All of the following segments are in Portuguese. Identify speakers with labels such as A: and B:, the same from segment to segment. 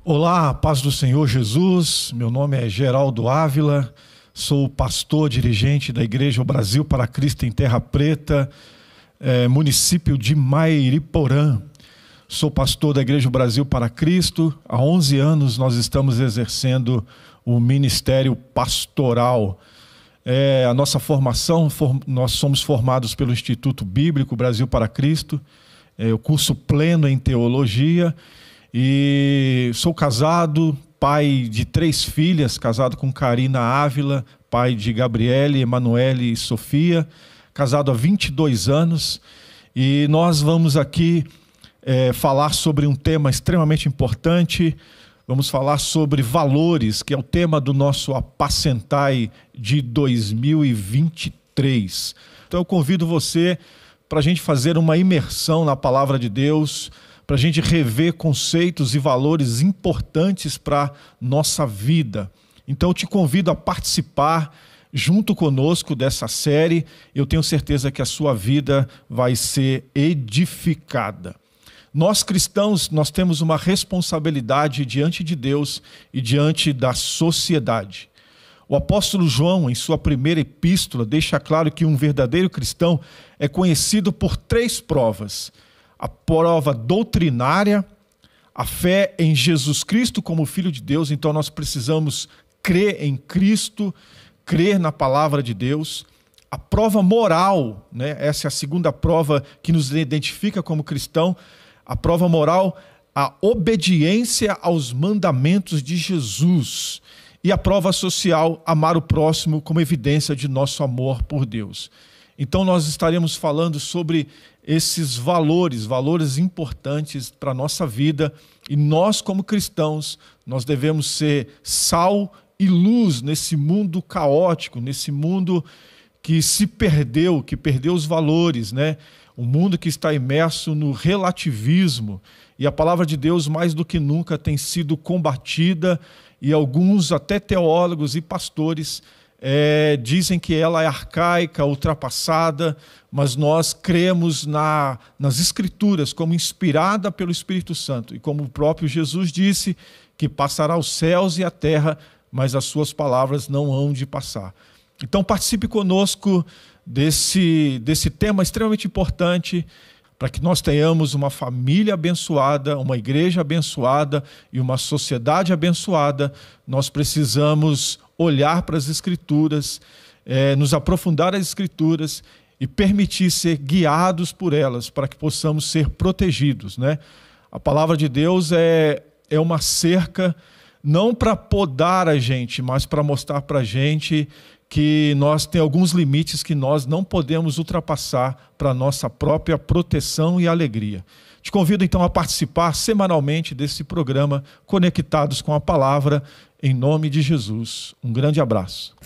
A: Olá, paz do Senhor Jesus, meu nome é Geraldo Ávila, sou pastor dirigente da Igreja Brasil para Cristo em Terra Preta, município de Mairiporã. Sou pastor da Igreja Brasil para Cristo, há 11 anos nós estamos exercendo o ministério pastoral. A nossa formação, nós somos formados pelo Instituto Bíblico Brasil para Cristo, o curso pleno em teologia. E sou casado, pai de 3 filhas, casado com Karina Ávila, pai de Gabriele, Emanuele e Sofia, casado há 22 anos. E nós vamos aqui falar sobre um tema extremamente importante. Vamos falar sobre valores, que é o tema do nosso Apacentai de 2023. Então eu convido você para a gente fazer uma imersão na Palavra de Deus, para a gente rever conceitos e valores importantes para a nossa vida. Então eu te convido a participar junto conosco dessa série. Eu tenho certeza que a sua vida vai ser edificada. Nós cristãos, nós temos uma responsabilidade diante de Deus e diante da sociedade. O apóstolo João, em sua primeira epístola, deixa claro que um verdadeiro cristão é conhecido por 3 provas. A prova doutrinária, a fé em Jesus Cristo como Filho de Deus. Então nós precisamos crer em Cristo, crer na palavra de Deus. A prova moral, né? Essa é a segunda prova que nos identifica como cristão. A prova moral, a obediência aos mandamentos de Jesus. E a prova social, amar o próximo como evidência de nosso amor por Deus. Então nós estaremos falando sobre esses valores importantes para a nossa vida, e nós como cristãos, nós devemos ser sal e luz nesse mundo caótico, nesse mundo que se perdeu, que perdeu os valores, né? Um mundo que está imerso no relativismo, e a palavra de Deus mais do que nunca tem sido combatida, e alguns até teólogos e pastores dizem que ela é arcaica, ultrapassada, mas nós cremos nas Escrituras como inspirada pelo Espírito Santo. E como o próprio Jesus disse, que passará os céus e a terra, mas as suas palavras não hão de passar. Então participe conosco desse tema extremamente importante, para que nós tenhamos uma família abençoada, uma igreja abençoada e uma sociedade abençoada. Nós precisamos olhar para as Escrituras, nos aprofundar as Escrituras e permitir ser guiados por elas, para que possamos ser protegidos, né? A palavra de Deus é uma cerca, não para podar a gente, mas para mostrar para a gente que nós temos alguns limites que nós não podemos ultrapassar para a nossa própria proteção e alegria. Te convido então a participar semanalmente desse programa Conectados com a Palavra, em nome de Jesus. Um grande abraço.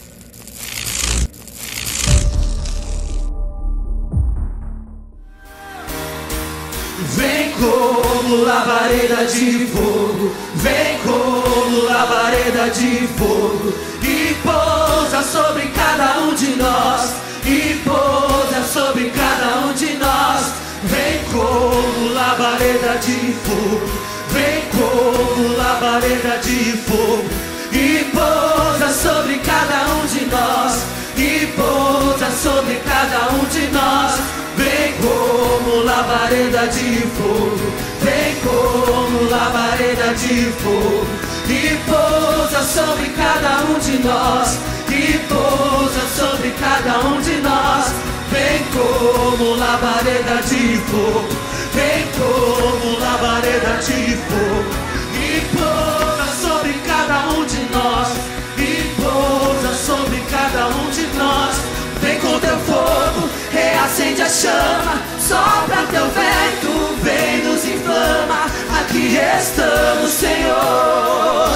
B: Vem como labareda de fogo, vem como labareda de fogo, e pousa sobre cada um de nós, e pousa sobre cada um de nós. Vem como labareda de fogo, vem como labareda de fogo, e pousa sobre cada um de nós, e pousa sobre cada um de nós. Vem como labareda de fogo, vem como labareda de fogo, e pousa sobre cada um de nós, e pousa sobre cada um de nós. Vem como labareda de fogo, vem como labareda de fogo, e pousa sobre cada um de nós, e pousa sobre cada um de nós. Vem com teu fogo, reacende a chama, sopra teu vento, vem nos inflama. Aqui estamos, Senhor,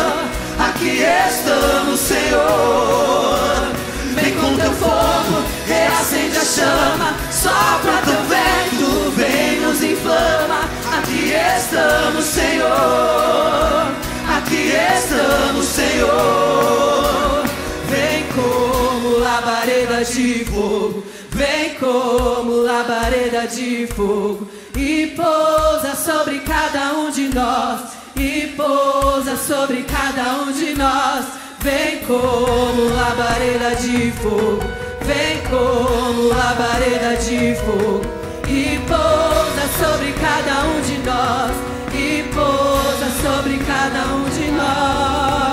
B: aqui estamos, Senhor. Vem com teu fogo, reacende a chama, sopra teu vento, vem nos inflama. Aqui estamos, Senhor, aqui estamos, Senhor. Vem como labareda de fogo, vem como labareda de fogo, e pousa sobre cada um de nós, e pousa sobre cada um de nós. Vem como labareda de fogo, vem como labareda de fogo, e pousa sobre cada um de nós, e pousa sobre cada um de nós.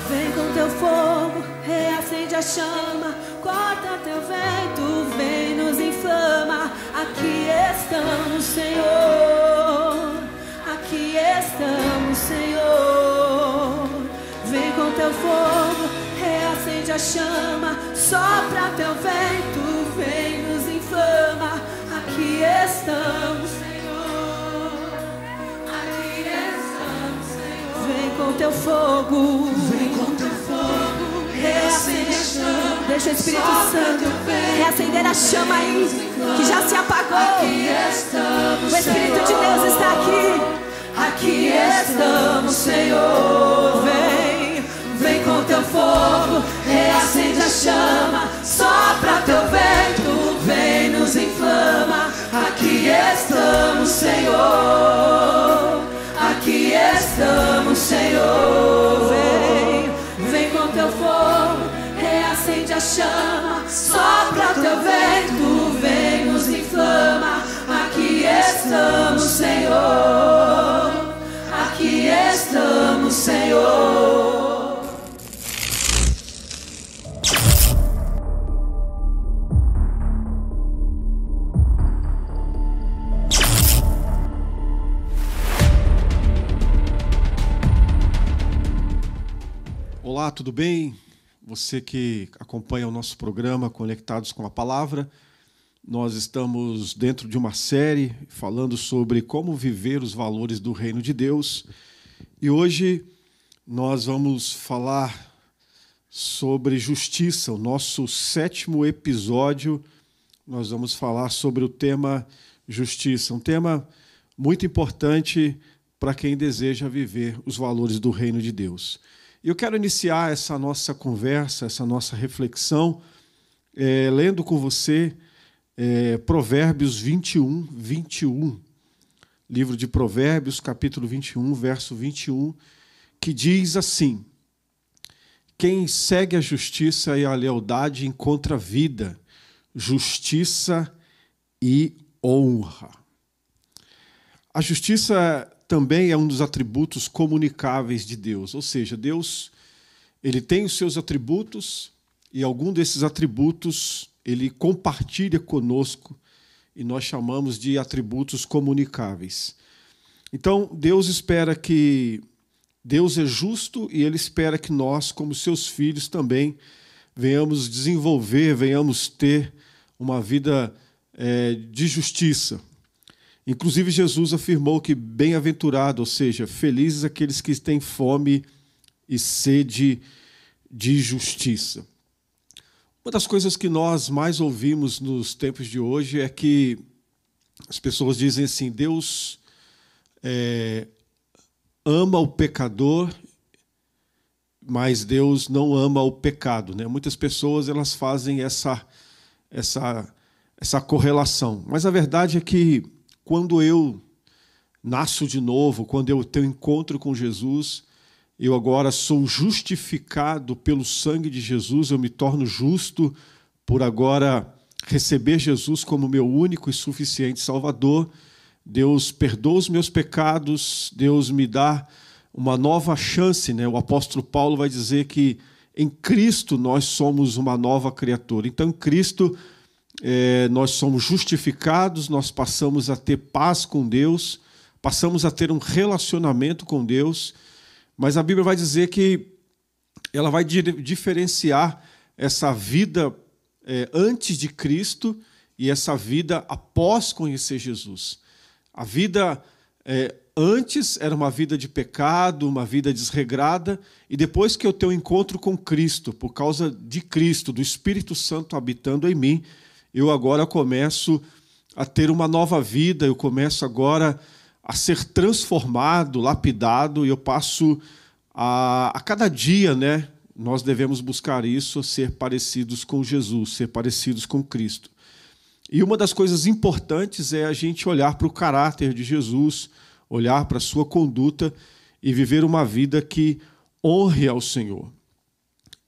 B: Vem com teu fogo, reacende a chama, corta teu vento, vem nos inflama. Aqui estamos, Senhor, aqui estamos, Senhor. Vem com teu fogo, reacende a chama, sopra teu vento, vem nos inflama. Aqui estamos, Senhor, aqui estamos, Senhor. Vem com teu fogo, vem com teu fogo, reacende a chama. Deixa o Espírito Santo reacender a chama aí, que já se apagou. Aqui estamos, o Espírito de Deus está aqui. Aqui estamos, Senhor. Vem com teu fogo, reacende a chama, sopra teu vento, vem nos inflama. Aqui estamos, Senhor. Aqui estamos, Senhor. Vem com teu fogo, reacende a chama, sopra teu vento, vem nos inflama. Aqui estamos, Senhor. Aqui estamos, Senhor.
A: Olá, tudo bem? Você que acompanha o nosso programa Conectados com a Palavra, nós estamos dentro de uma série falando sobre como viver os valores do Reino de Deus. E hoje nós vamos falar sobre justiça, o nosso 7º episódio. Nós vamos falar sobre o tema justiça, um tema muito importante para quem deseja viver os valores do Reino de Deus. E eu quero iniciar essa nossa conversa, essa nossa reflexão, lendo com você Provérbios 21, livro de Provérbios, capítulo 21, verso 21, que diz assim: quem segue a justiça e a lealdade encontra vida, justiça e honra. A justiça também é um dos atributos comunicáveis de Deus, ou seja, Deus ele tem os seus atributos e algum desses atributos ele compartilha conosco e nós chamamos de atributos comunicáveis. Então, Deus espera que Deus é justo e Ele espera que nós, como seus filhos, também venhamos desenvolver, venhamos ter uma vida de justiça. Inclusive, Jesus afirmou que bem-aventurado, ou seja, felizes aqueles que têm fome e sede de justiça. Uma das coisas que nós mais ouvimos nos tempos de hoje é que as pessoas dizem assim: Deus ama o pecador, mas Deus não ama o pecado, né? Muitas pessoas elas fazem essa correlação. Mas a verdade é que quando eu nasço de novo, quando eu tenho encontro com Jesus, eu agora sou justificado pelo sangue de Jesus, eu me torno justo por agora receber Jesus como meu único e suficiente Salvador. Deus perdoa os meus pecados, Deus me dá uma nova chance, né? O apóstolo Paulo vai dizer que em Cristo nós somos uma nova criatura. Então, em Cristo nós somos justificados, nós passamos a ter paz com Deus, passamos a ter um relacionamento com Deus, mas a Bíblia vai dizer que ela vai diferenciar essa vida antes de Cristo e essa vida após conhecer Jesus. A vida antes era uma vida de pecado, uma vida desregrada, e depois que eu tenho um encontro com Cristo, por causa de Cristo, do Espírito Santo habitando em mim, eu agora começo a ter uma nova vida, eu começo agora a ser transformado, lapidado, e eu passo a cada dia, né? Nós devemos buscar isso, ser parecidos com Jesus, ser parecidos com Cristo. E uma das coisas importantes é a gente olhar para o caráter de Jesus, olhar para a sua conduta e viver uma vida que honre ao Senhor.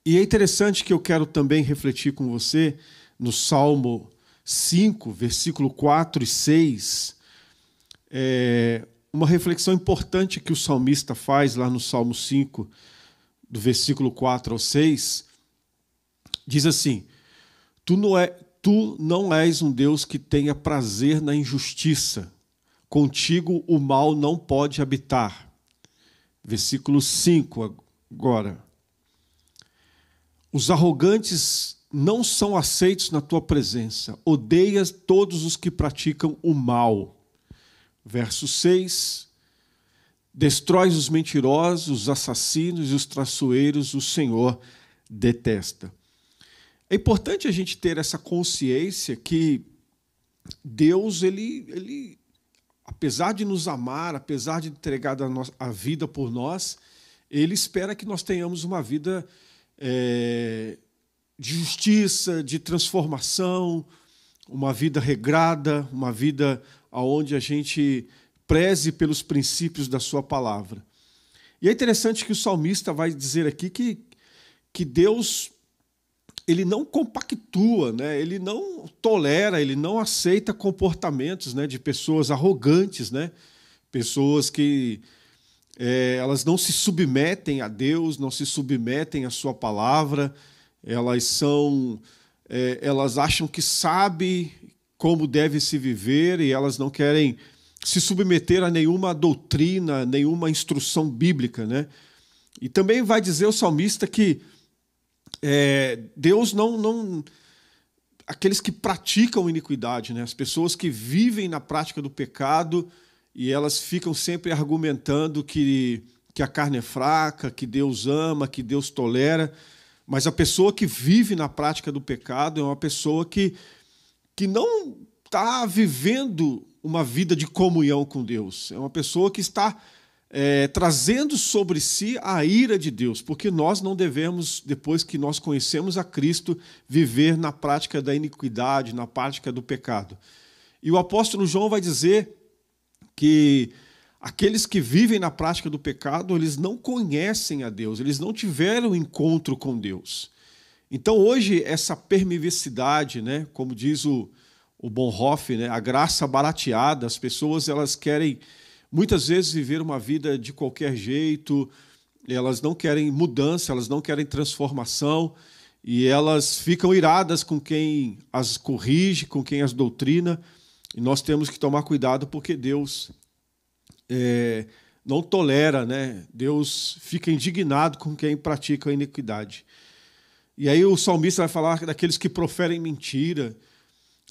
A: E é interessante que eu quero também refletir com você no Salmo 5, versículo 4 e 6, uma reflexão importante que o salmista faz lá no Salmo 5, do versículo 4 ao 6, diz assim: Tu não és um Deus que tenha prazer na injustiça, contigo o mal não pode habitar. Versículo 5 agora. Os arrogantes não são aceitos na tua presença, odeias todos os que praticam o mal. Verso 6, destróis os mentirosos, os assassinos e os traiçoeiros, o Senhor detesta. É importante a gente ter essa consciência que Deus, ele apesar de nos amar, apesar de entregar a vida por nós, Ele espera que nós tenhamos uma vida de justiça, de transformação, uma vida regrada, uma vida onde a gente preze pelos princípios da sua palavra. E é interessante que o salmista vai dizer aqui que Deus, ele não compactua, né? Ele não tolera, ele não aceita comportamentos, né, de pessoas arrogantes, né? Pessoas que elas não se submetem a Deus, não se submetem à sua palavra, elas acham que sabem como deve se viver e elas não querem se submeter a nenhuma doutrina, nenhuma instrução bíblica, né? E também vai dizer o salmista que Deus não... Aqueles que praticam iniquidade, né? As pessoas que vivem na prática do pecado e elas ficam sempre argumentando que a carne é fraca, que Deus ama, que Deus tolera, mas a pessoa que vive na prática do pecado é uma pessoa que não está vivendo uma vida de comunhão com Deus. É uma pessoa que está trazendo sobre si a ira de Deus, porque nós não devemos, depois que nós conhecemos a Cristo, viver na prática da iniquidade, na prática do pecado. E o apóstolo João vai dizer que aqueles que vivem na prática do pecado, eles não conhecem a Deus, eles não tiveram encontro com Deus. Então hoje essa permissividade, né, como diz o Bonhoeffer, né, a graça barateada, as pessoas elas querem muitas vezes viver uma vida de qualquer jeito, elas não querem mudança, elas não querem transformação, e elas ficam iradas com quem as corrige, com quem as doutrina, e nós temos que tomar cuidado porque Deus não tolera, né? Deus fica indignado com quem pratica a iniquidade. E aí o salmista vai falar daqueles que proferem mentira.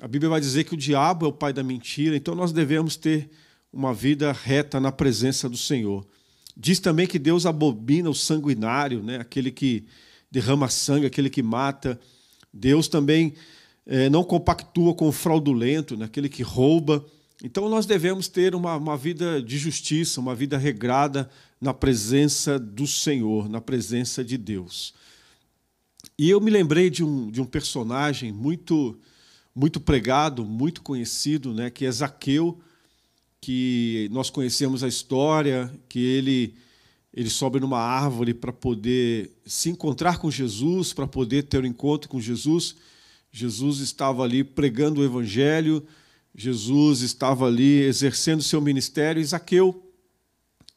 A: A Bíblia vai dizer que o diabo é o pai da mentira, então nós devemos ter uma vida reta na presença do Senhor. Diz também que Deus abomina o sanguinário, né? Aquele que derrama sangue, aquele que mata. Deus também não compactua com o fraudulento, né? Aquele que rouba. Então nós devemos ter uma vida de justiça, uma vida regrada na presença do Senhor, na presença de Deus. E eu me lembrei de um personagem muito, muito pregado, muito conhecido, né? Que é Zaqueu, que nós conhecemos a história, que ele sobe numa árvore para poder se encontrar com Jesus, para poder ter um encontro com Jesus. Jesus estava ali pregando o evangelho, Jesus estava ali exercendo seu ministério, e Zaqueu,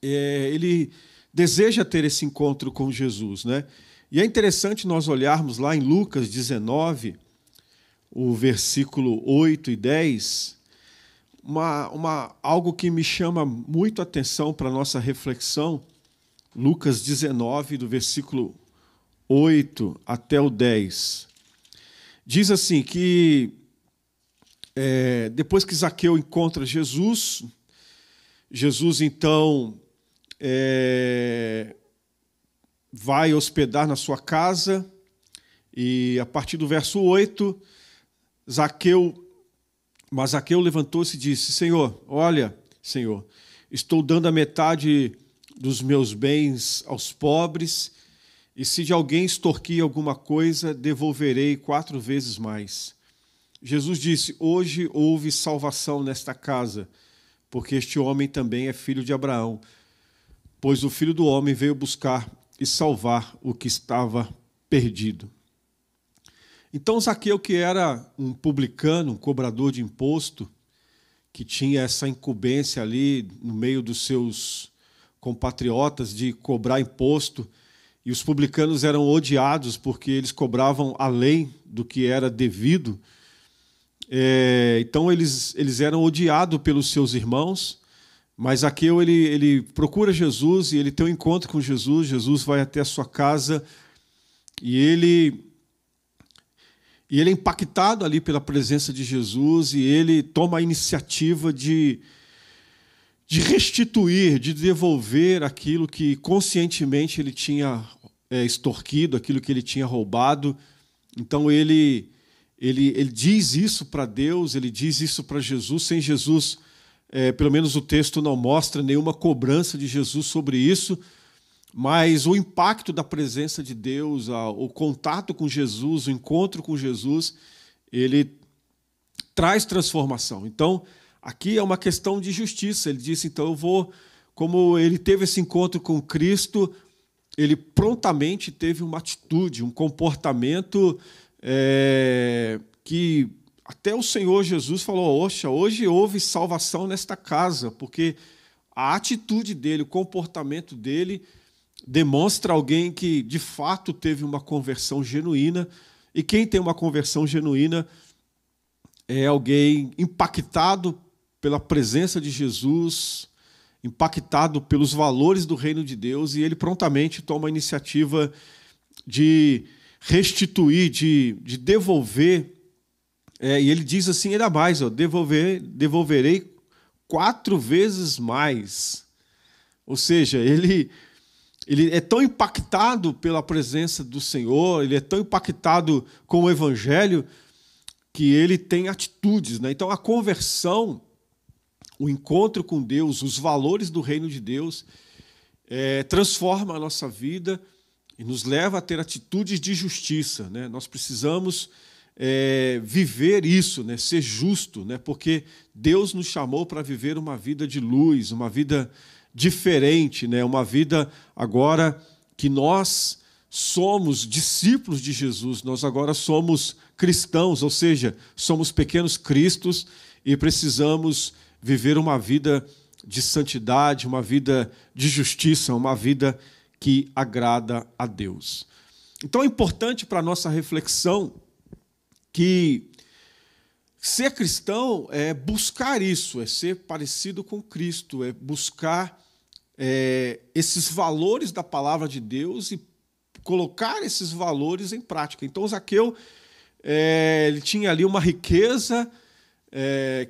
A: ele deseja ter esse encontro com Jesus, né? E é interessante nós olharmos lá em Lucas 19, o versículo 8 e 10, algo que me chama muito a atenção para a nossa reflexão. Lucas 19, do versículo 8 até o 10. Diz assim que depois que Zaqueu encontra Jesus, Jesus então vai hospedar na sua casa, e a partir do verso 8, Zaqueu levantou-se e disse: Senhor, olha, Senhor, estou dando a metade dos meus bens aos pobres, e se de alguém extorquir alguma coisa, devolverei 4 vezes mais. Jesus disse: hoje houve salvação nesta casa, porque este homem também é filho de Abraão, pois o Filho do Homem veio buscar e salvar o que estava perdido. Então Zaqueu, que era um publicano, um cobrador de imposto, que tinha essa incumbência ali no meio dos seus compatriotas de cobrar imposto, e os publicanos eram odiados porque eles cobravam além do que era devido. Então eles eram odiados pelos seus irmãos, mas Zaqueu ele procura Jesus e ele tem um encontro com Jesus. Jesus vai até a sua casa e ele é impactado ali pela presença de Jesus e ele toma a iniciativa de restituir, de devolver aquilo que conscientemente ele tinha extorquido, aquilo que ele tinha roubado. Então ele diz isso para Deus, ele diz isso para Jesus. Sem Jesus, pelo menos o texto não mostra nenhuma cobrança de Jesus sobre isso, mas o impacto da presença de Deus, o contato com Jesus, o encontro com Jesus, ele traz transformação. Então, aqui é uma questão de justiça. Ele disse, então eu vou, como ele teve esse encontro com Cristo, ele prontamente teve uma atitude, um comportamento que até o Senhor Jesus falou: oxa, hoje houve salvação nesta casa, porque a atitude dele, o comportamento dele demonstra alguém que de fato teve uma conversão genuína, e quem tem uma conversão genuína é alguém impactado pela presença de Jesus, impactado pelos valores do reino de Deus, e ele prontamente toma a iniciativa de restituir, de devolver. E ele diz assim ainda mais: devolverei 4 vezes mais. Ou seja, ele é tão impactado pela presença do Senhor, ele é tão impactado com o Evangelho, que ele tem atitudes, né? Então a conversão, o encontro com Deus, os valores do reino de Deus, transforma a nossa vida e nos leva a ter atitudes de justiça, né? Nós precisamos viver isso, né? Ser justo, né? Porque Deus nos chamou para viver uma vida de luz, uma vida diferente, né? Uma vida agora que nós somos discípulos de Jesus, nós agora somos cristãos, ou seja, somos pequenos cristos e precisamos viver uma vida de santidade, uma vida de justiça, uma vida que agrada a Deus. Então é importante para a nossa reflexão que ser cristão é buscar isso, é ser parecido com Cristo, é buscar esses valores da palavra de Deus e colocar esses valores em prática. Então Zaqueu ele tinha ali uma riqueza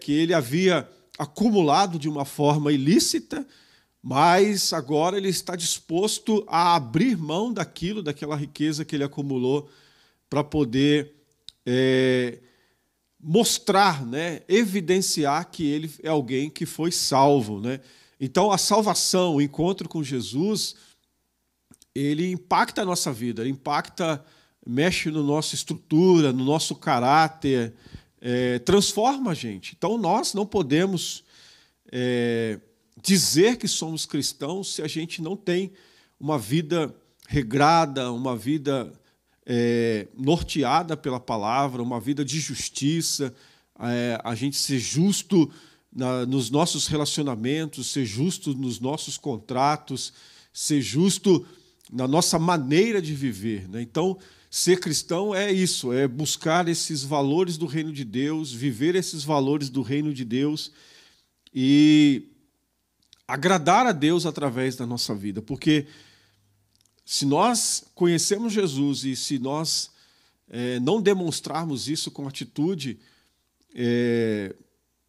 A: que ele havia acumulado de uma forma ilícita, mas agora ele está disposto a abrir mão daquela riqueza que ele acumulou para poder mostrar, né, evidenciar que ele é alguém que foi salvo, né? Então a salvação, o encontro com Jesus, ele impacta a nossa vida, ele mexe na nossa estrutura, no nosso caráter, transforma a gente. Então nós não podemos dizer que somos cristãos se a gente não tem uma vida regrada, uma vida norteada pela palavra, uma vida de justiça, a gente ser justo nos nossos relacionamentos, ser justo nos nossos contratos, ser justo na nossa maneira de viver, né? Então, ser cristão é isso, é buscar esses valores do reino de Deus, viver esses valores do reino de Deus e agradar a Deus através da nossa vida. Porque se nós conhecemos Jesus e se nós não demonstrarmos isso com atitude,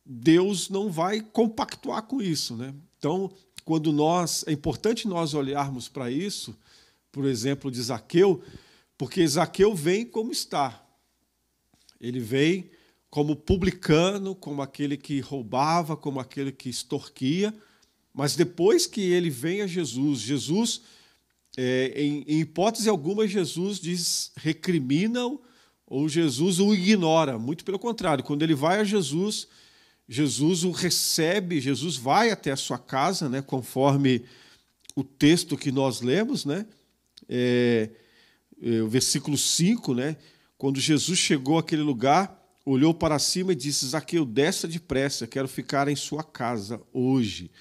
A: Deus não vai compactuar com isso, né? Então, é importante nós olharmos para isso, por exemplo, de Zaqueu, porque Zaqueu vem como está. Ele vem como publicano, como aquele que roubava, como aquele que extorquia, mas depois que ele vem a Jesus, em hipótese alguma, Jesus recrimina
C: ou Jesus o ignora. Muito pelo contrário, quando ele vai a Jesus, Jesus o recebe, Jesus vai até a sua casa, né, conforme o texto que nós lemos, né, o versículo 5, né, quando Jesus chegou àquele lugar, olhou para cima e disse: Zaqueu, desça depressa, quero ficar em sua casa hoje.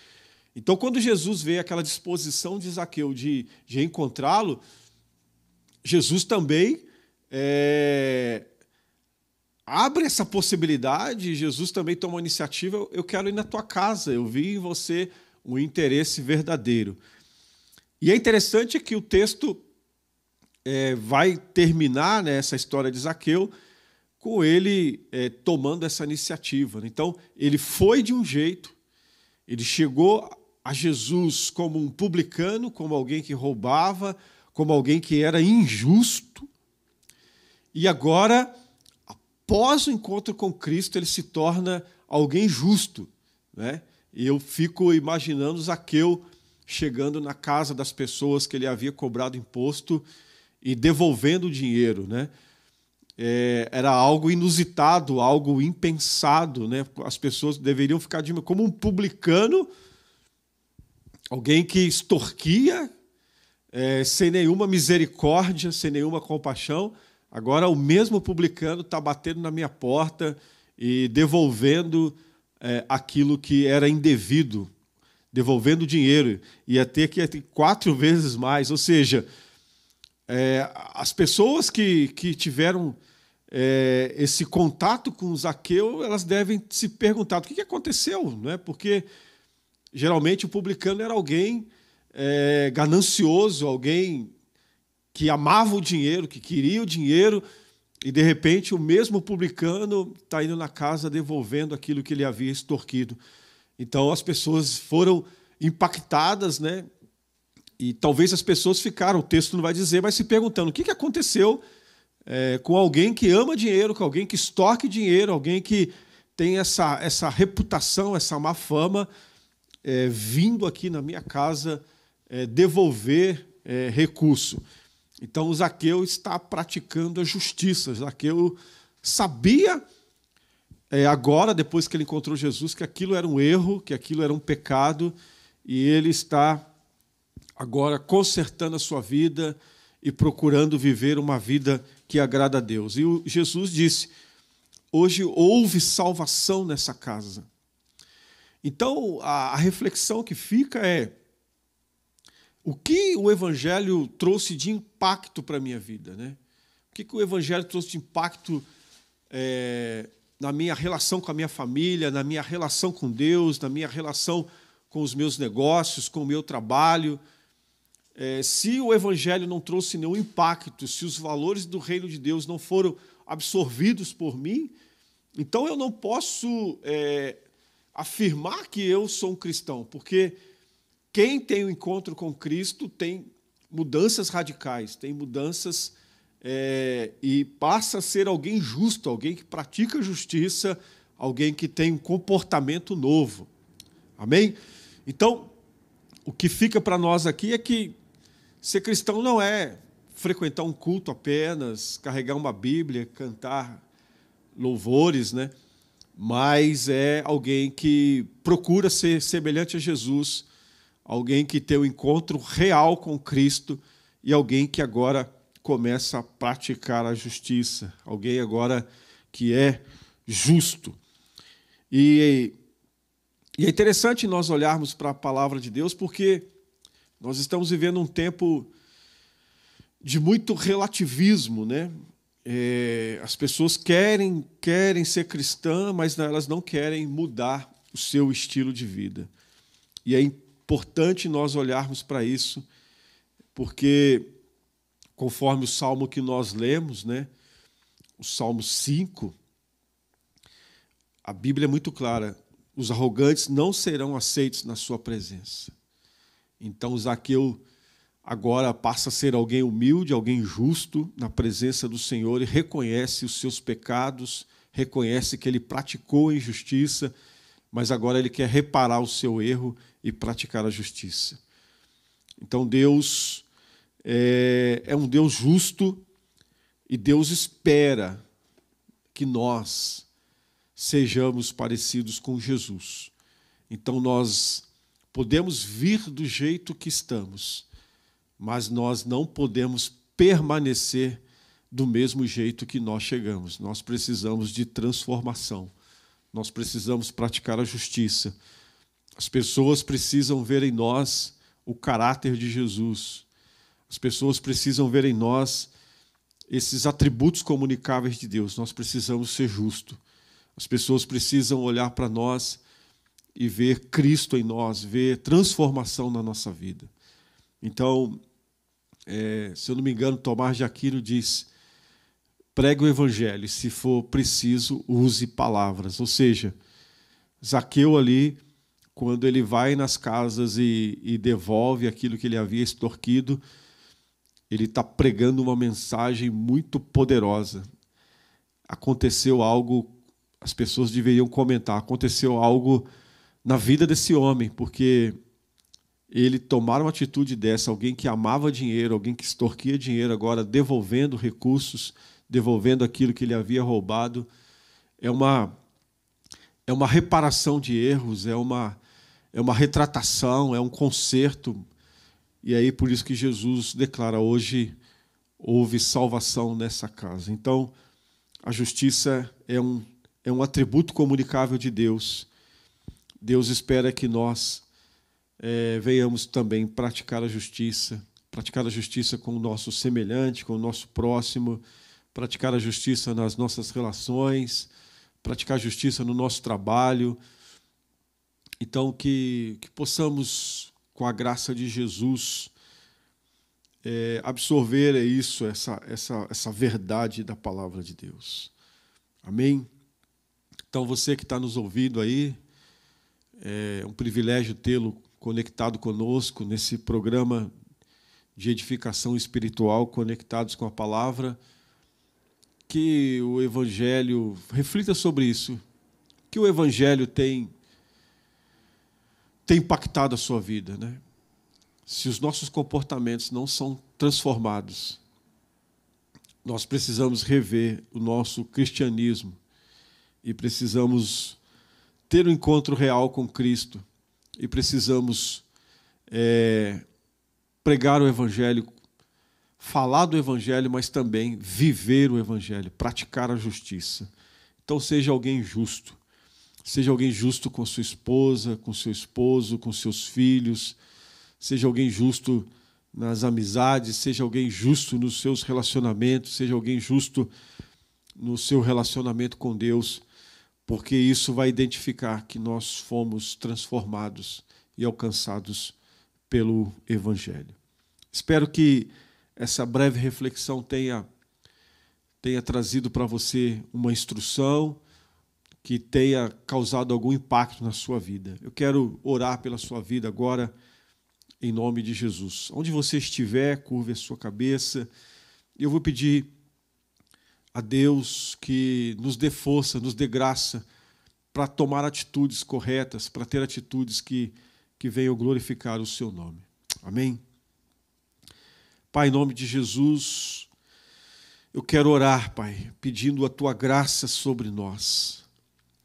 C: Então, quando Jesus vê aquela disposição de Zaqueu de encontrá-lo, Jesus também abre essa possibilidade, Jesus também toma a iniciativa: eu quero ir na tua casa, eu vi em você um interesse verdadeiro. E é interessante que o texto vai terminar, né, essa história de Zaqueu com ele tomando essa iniciativa. Então, ele foi de um jeito, ele chegou a Jesus como um publicano, como alguém que roubava, como alguém que era injusto, e agora, após o encontro com Cristo, ele se torna alguém justo, né? E eu fico imaginando Zaqueu chegando na casa das pessoas que ele havia cobrado imposto e devolvendo o dinheiro, né? Era algo inusitado, algo impensado, né? As pessoas deveriam ficar como um publicano, alguém que extorquia, sem nenhuma misericórdia, sem nenhuma compaixão. Agora o mesmo publicano está batendo na minha porta e devolvendo aquilo que era indevido, devolvendo dinheiro, ia ter que ter 4 vezes mais. Ou seja, as pessoas que tiveram esse contato com Zaqueu, elas devem se perguntar o que aconteceu, né? Porque geralmente o publicano era alguém ganancioso, alguém que amava o dinheiro, que queria o dinheiro, e de repente o mesmo publicano está indo na casa devolvendo aquilo que ele havia extorquido. Então as pessoas foram impactadas, né? E talvez as pessoas ficaram, o texto não vai dizer, mas se perguntando o que aconteceu com alguém que ama dinheiro, com alguém que extorque dinheiro, alguém que tem essa reputação, essa má fama, vindo aqui na minha casa devolver recurso. Então, o Zaqueu está praticando a justiça. Zaqueu sabia, agora, depois que ele encontrou Jesus, que aquilo era um erro, que aquilo era um pecado, e ele está agora consertando a sua vida e procurando viver uma vida que agrada a Deus. E Jesus disse: hoje houve salvação nessa casa. Então, a reflexão que fica é: o que o Evangelho trouxe de impacto para a minha vida, né? O que o Evangelho trouxe de impacto na minha relação com a minha família, na minha relação com Deus, na minha relação com os meus negócios, com o meu trabalho? Se o Evangelho não trouxe nenhum impacto, se os valores do reino de Deus não foram absorvidos por mim, então eu não posso afirmar que eu sou um cristão, porque quem tem um encontro com Cristo tem mudanças radicais, tem mudanças e passa a ser alguém justo, alguém que pratica justiça, alguém que tem um comportamento novo. Amém? Então, o que fica para nós aqui é que ser cristão não é frequentar um culto apenas, carregar uma Bíblia, cantar louvores, né? Mas é alguém que procura ser semelhante a Jesus, alguém que tem um encontro real com Cristo e alguém que agora começa a praticar a justiça, alguém agora que é justo. E é interessante nós olharmos para a palavra de Deus, porque nós estamos vivendo um tempo de muito relativismo, né? As pessoas querem ser cristãs, mas elas não querem mudar o seu estilo de vida. E é importante nós olharmos para isso, porque, conforme o salmo que nós lemos, né? O Salmo 5, a Bíblia é muito clara: os arrogantes não serão aceitos na sua presença. Então, Zaqueu agora passa a ser alguém humilde, alguém justo na presença do Senhor e reconhece os seus pecados, reconhece que ele praticou a injustiça, mas agora ele quer reparar o seu erro e praticar a justiça. Então, Deus é um Deus justo E Deus espera que nós sejamos parecidos com Jesus. Então nós podemos vir do jeito que estamos, mas nós não podemos permanecer do mesmo jeito que nós chegamos. Nós precisamos de transformação. Nós precisamos praticar a justiça. As pessoas precisam ver em nós o caráter de Jesus. As pessoas precisam ver em nós esses atributos comunicáveis de Deus. Nós precisamos ser justos. As pessoas precisam olhar para nós e ver Cristo em nós, ver transformação na nossa vida. Então, se eu não me engano, Tomás de Aquino diz: pregue o evangelho, se for preciso, use palavras. Ou seja, Zaqueu ali, quando ele vai nas casas e devolve aquilo que ele havia extorquido, ele está pregando uma mensagem muito poderosa. Aconteceu algo, as pessoas deveriam comentar, aconteceu algo na vida desse homem, porque ele tomar uma atitude dessa, alguém que amava dinheiro, alguém que extorquia dinheiro, agora devolvendo recursos, devolvendo aquilo que ele havia roubado, é uma reparação de erros, é uma retratação, é um conserto. E aí por isso que Jesus declara: hoje houve salvação nessa casa. Então, a justiça é um atributo comunicável de Deus. Deus espera que nós venhamos também praticar a justiça com o nosso semelhante, com o nosso próximo, praticar a justiça nas nossas relações, praticar a justiça no nosso trabalho. Então, que possamos, com a graça de Jesus, absorver isso, essa verdade da palavra de Deus. Amém? Então, você que está nos ouvindo aí, é um privilégio tê-lo conectado conosco nesse programa de edificação espiritual, conectados com a palavra. Que o Evangelho, reflita sobre isso, que o Evangelho tem impactado a sua vida, né? Se os nossos comportamentos não são transformados, nós precisamos rever o nosso cristianismo e precisamos ter um encontro real com Cristo e precisamos pregar o Evangelho, falar do Evangelho, mas também viver o Evangelho, praticar a justiça. Então seja alguém justo. Seja alguém justo com sua esposa, com seu esposo, com seus filhos. Seja alguém justo nas amizades, seja alguém justo nos seus relacionamentos, seja alguém justo no seu relacionamento com Deus, porque isso vai identificar que nós fomos transformados e alcançados pelo Evangelho. Espero que essa breve reflexão tenha trazido para você uma instrução, que tenha causado algum impacto na sua vida. Eu quero orar pela sua vida agora, em nome de Jesus. Onde você estiver, curve a sua cabeça. E eu vou pedir a Deus que nos dê força, nos dê graça para tomar atitudes corretas, para ter atitudes que venham glorificar o seu nome. Amém? Pai, em nome de Jesus, eu quero orar, Pai, pedindo a Tua graça sobre nós.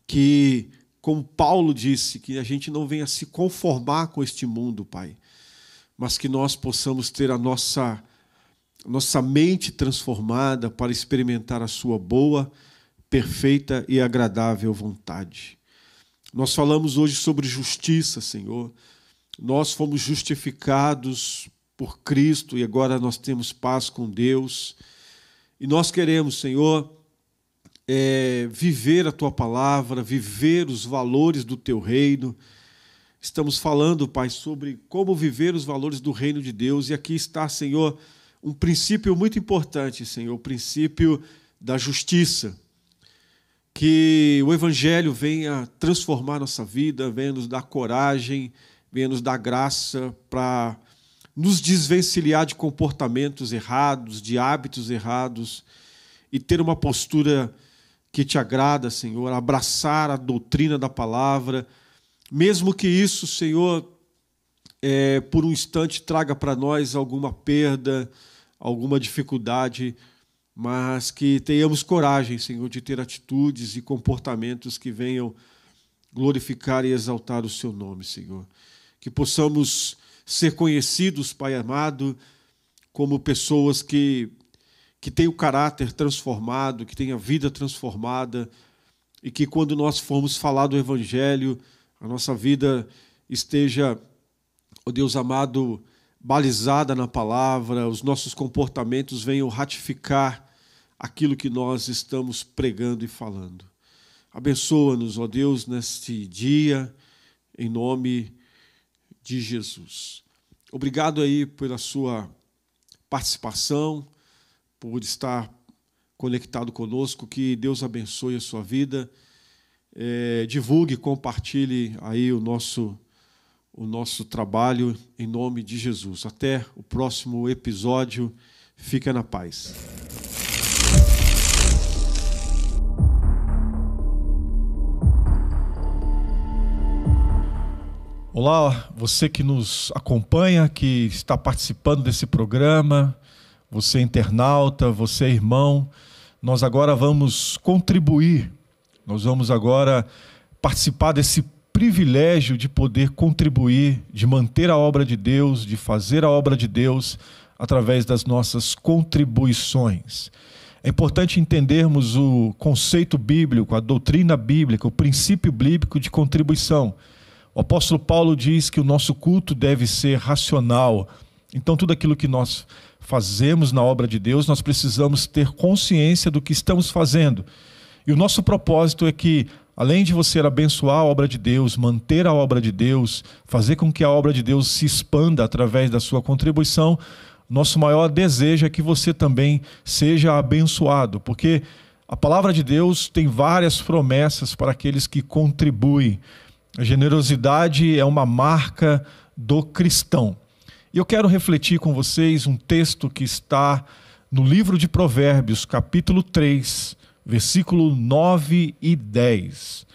C: Que, como Paulo disse, que a gente não venha se conformar com este mundo, Pai, mas que nós possamos ter a nossa mente transformada para experimentar a Sua boa, perfeita e agradável vontade. Nós falamos hoje sobre justiça, Senhor. Nós fomos justificados por Cristo e agora nós temos paz com Deus. E nós queremos, Senhor, viver a Tua palavra, viver os valores do Teu reino. Estamos falando, Pai, sobre como viver os valores do reino de Deus. E aqui está, Senhor, um princípio muito importante, Senhor, o princípio da justiça. Que o Evangelho venha transformar nossa vida, venha nos dar coragem, venha nos dar graça para nos desvencilhar de comportamentos errados, de hábitos errados e ter uma postura que Te agrada, Senhor, abraçar a doutrina da palavra, mesmo que isso, Senhor, por um instante traga para nós alguma perda, alguma dificuldade, mas que tenhamos coragem, Senhor, de ter atitudes e comportamentos que venham glorificar e exaltar o Seu nome, Senhor. Que possamos ser conhecidos, Pai amado, como pessoas que têm o caráter transformado, que têm a vida transformada, e que quando nós formos falar do Evangelho, a nossa vida esteja, ó Deus amado, balizada na palavra, os nossos comportamentos venham ratificar aquilo que nós estamos pregando e falando. Abençoa-nos, ó Deus, neste dia, em nome de Jesus. Obrigado aí pela sua participação, por estar conectado conosco, que Deus abençoe a sua vida. Divulgue, compartilhe aí o nosso trabalho em nome de Jesus. Até o próximo episódio. Fica na paz.
A: Olá, você que nos acompanha, que está participando desse programa, você internauta, você irmão, nós agora vamos contribuir, nós vamos agora participar desse privilégio de poder contribuir, de manter a obra de Deus, de fazer a obra de Deus através das nossas contribuições. É importante entendermos o conceito bíblico, a doutrina bíblica, o princípio bíblico de contribuição. O apóstolo Paulo diz que o nosso culto deve ser racional. Então, tudo aquilo que nós fazemos na obra de Deus, nós precisamos ter consciência do que estamos fazendo. E o nosso propósito é que, além de você abençoar a obra de Deus, manter a obra de Deus, fazer com que a obra de Deus se expanda através da sua contribuição, nosso maior desejo é que você também seja abençoado, porque a palavra de Deus tem várias promessas para aqueles que contribuem. A generosidade é uma marca do cristão. E eu quero refletir com vocês um texto que está no livro de Provérbios, capítulo 3, versículo 9 e 10.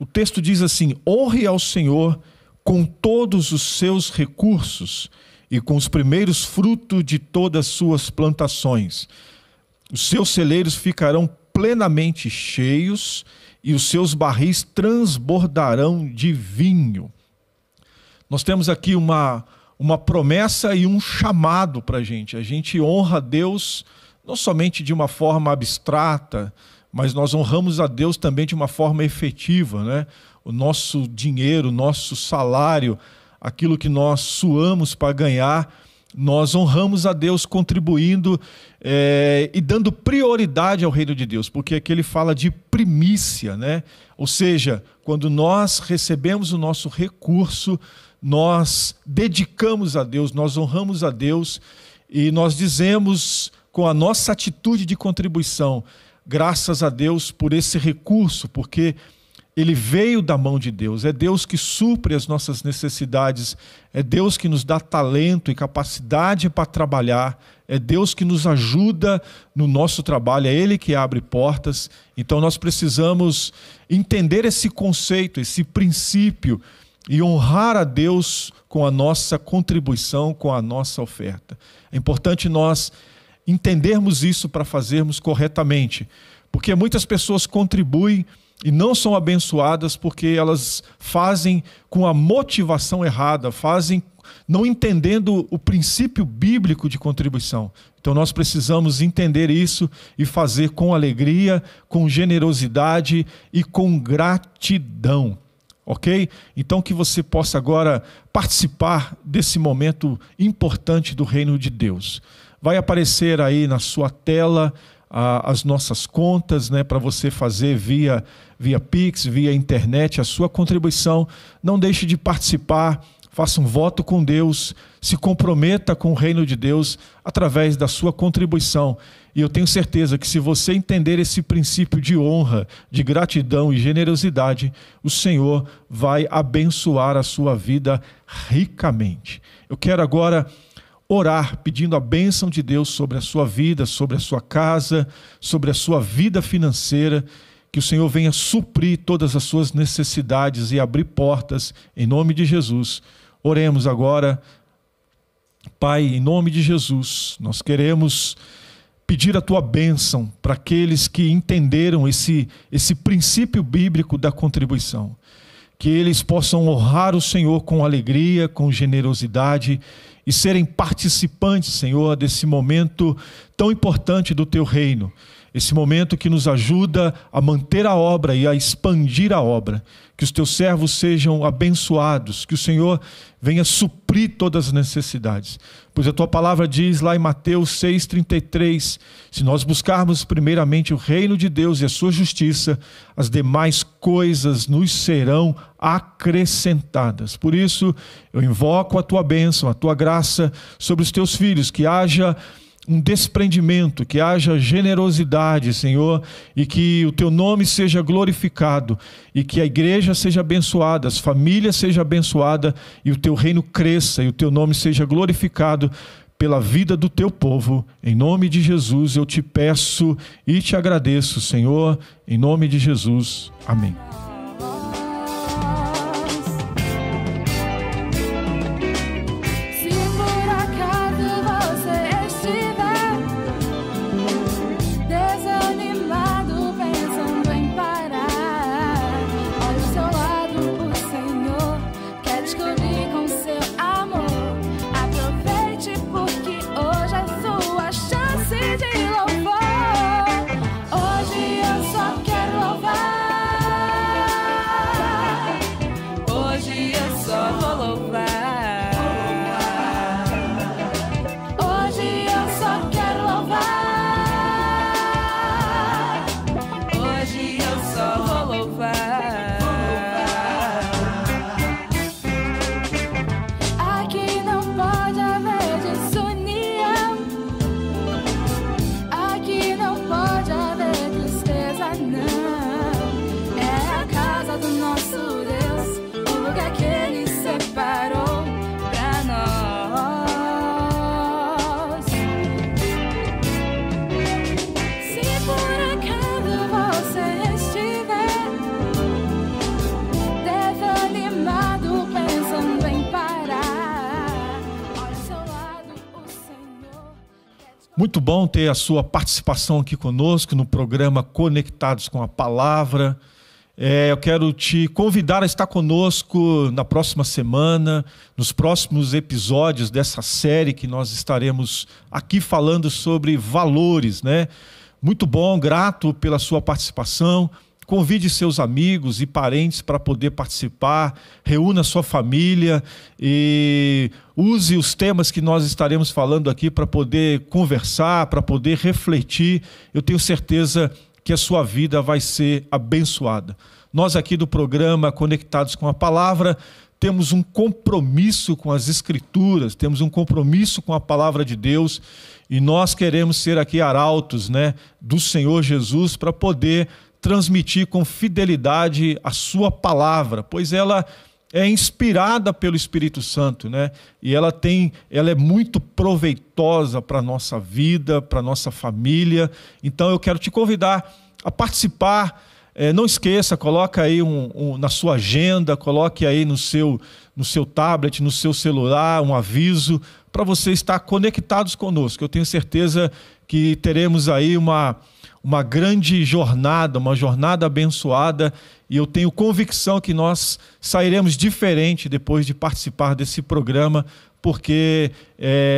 A: O texto diz assim: honre ao Senhor com todos os seus recursos e com os primeiros frutos de todas as suas plantações. Os seus celeiros ficarão plenamente cheios e os seus barris transbordarão de vinho. Nós temos aqui uma promessa e um chamado para a gente honra a Deus não somente de uma forma abstrata, mas nós honramos a Deus também de uma forma efetiva, né? O nosso dinheiro, o nosso salário, aquilo que nós suamos para ganhar, nós honramos a Deus contribuindo e dando prioridade ao reino de Deus, porque aqui ele fala de primícia, né? Ou seja, quando nós recebemos o nosso recurso, nós dedicamos a Deus, nós honramos a Deus e nós dizemos com a nossa atitude de contribuição, graças a Deus por esse recurso, porque ele veio da mão de Deus, é Deus que supre as nossas necessidades, é Deus que nos dá talento e capacidade para trabalhar, é Deus que nos ajuda no nosso trabalho, é Ele que abre portas. Então nós precisamos entender esse conceito, esse princípio e honrar a Deus com a nossa contribuição, com a nossa oferta. É importante nós entendermos isso para fazermos corretamente, porque muitas pessoas contribuem e não são abençoadas porque elas fazem com a motivação errada, fazem não entendendo o princípio bíblico de contribuição. Então nós precisamos entender isso e fazer com alegria, com generosidade e com gratidão. Ok? Então que você possa agora participar desse momento importante do reino de Deus. Vai aparecer aí na sua tela as nossas contas, né, para você fazer via Pix, via internet, a sua contribuição. Não deixe de participar, faça um voto com Deus, se comprometa com o reino de Deus através da sua contribuição. E eu tenho certeza que se você entender esse princípio de honra, de gratidão e generosidade, o Senhor vai abençoar a sua vida ricamente. Eu quero agora orar pedindo a bênção de Deus sobre a sua vida, sobre a sua casa, sobre a sua vida financeira, que o Senhor venha suprir todas as suas necessidades e abrir portas em nome de Jesus. Oremos agora. Pai, em nome de Jesus, nós queremos pedir a tua bênção para aqueles que entenderam esse princípio bíblico da contribuição. Que eles possam honrar o Senhor com alegria, com generosidade e serem participantes, Senhor, desse momento tão importante do teu reino. Esse momento que nos ajuda a manter a obra e a expandir a obra. Que os teus servos sejam abençoados, que o Senhor venha suprir todas as necessidades. Pois a tua palavra diz lá em Mateus 6,33, se nós buscarmos primeiramente o reino de Deus e a sua justiça, as demais coisas nos serão acrescentadas. Por isso, eu invoco a tua bênção, a tua graça sobre os teus filhos, que haja um desprendimento, que haja generosidade, Senhor, e que o teu nome seja glorificado, e que a igreja seja abençoada, as famílias sejam abençoadas, e o teu reino cresça, e o teu nome seja glorificado pela vida do teu povo. Em nome de Jesus eu te peço e te agradeço, Senhor, em nome de Jesus. Amém. Muito bom ter a sua participação aqui conosco no programa Conectados com a Palavra. Eu quero te convidar a estar conosco na próxima semana, nos próximos episódios dessa série que nós estaremos aqui falando sobre valores, né? Muito bom, grato pela sua participação. Convide seus amigos e parentes para poder participar, reúna sua família e use os temas que nós estaremos falando aqui para poder conversar, para poder refletir. Eu tenho certeza que a sua vida vai ser abençoada. Nós aqui do programa Conectados com a Palavra temos um compromisso com as Escrituras, temos um compromisso com a Palavra de Deus e nós queremos ser aqui arautos, né, do Senhor Jesus para poder transmitir com fidelidade a sua palavra, pois ela é inspirada pelo Espírito Santo, né? E ela é muito proveitosa para a nossa vida, para a nossa família. Então eu quero te convidar a participar. Não esqueça, coloca aí na sua agenda, coloque aí no seu tablet, no seu celular, um aviso para você estar conectados conosco. Eu tenho certeza que teremos aí uma grande jornada, uma jornada abençoada, e eu tenho convicção que nós sairemos diferente depois de participar desse programa, porque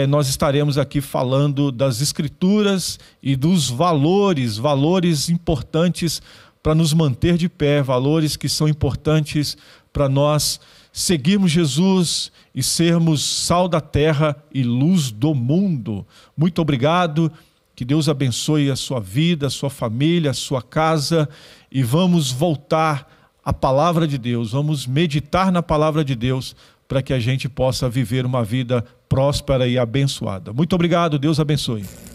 A: nós estaremos aqui falando das Escrituras e dos valores importantes para nos manter de pé, valores que são importantes para nós seguirmos Jesus e sermos sal da terra e luz do mundo. Muito obrigado. Que Deus abençoe a sua vida, a sua família, a sua casa, e vamos voltar à palavra de Deus, vamos meditar na palavra de Deus para que a gente possa viver uma vida próspera e abençoada. Muito obrigado, Deus abençoe.